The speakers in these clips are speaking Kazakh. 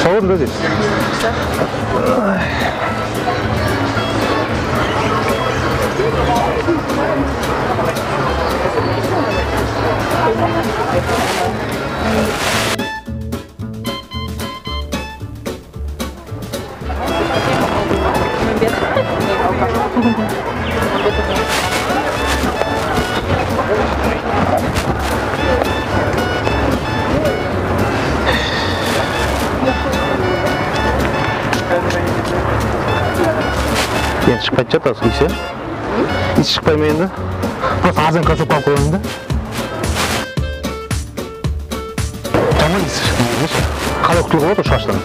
Savur dedi. Енді шықпайтын шығар тасы иісі. Иісі шықпай ма енді? Просто азан картоп алып қойған да. Жаман иісі шықпайды. Қалай құтылуға болады шаштан?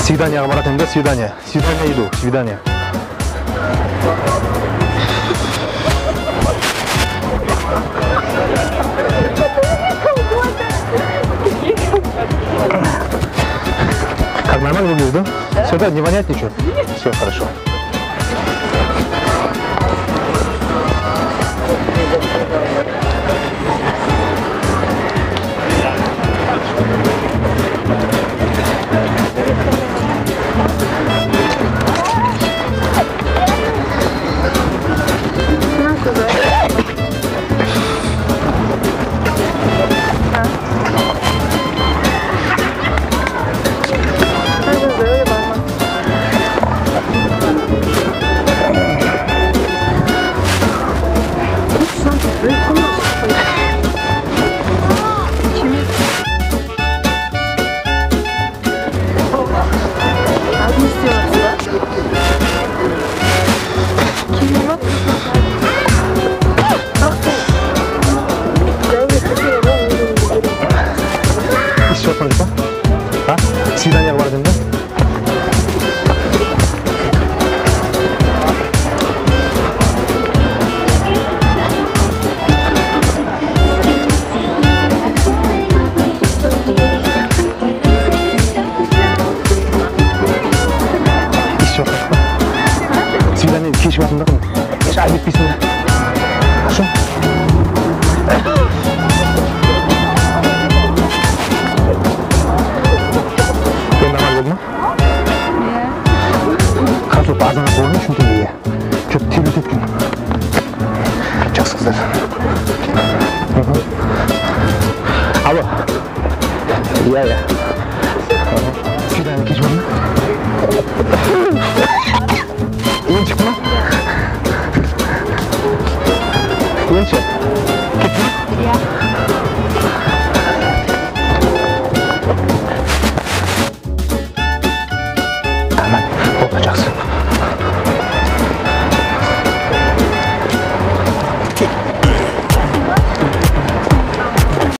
Свиданияға баратын да, свидание. Свидание иду, свидание. Как нормально выглядит, да? Все, да, не вонять ничего? Все, хорошо. Свиданияға бардым да? Свиданияны кешіп жатырмын да? Шай кетпейсің бе? Хорошо? Азан қойын үшін теңгеге. Что-то тербет еткен. Жақсы қыздар. Алло. Иә. Свидание кешіп жатыр ма? Ең шықты ма? Ең ше? Кетті ма? Иә. Аман, болды жақсы.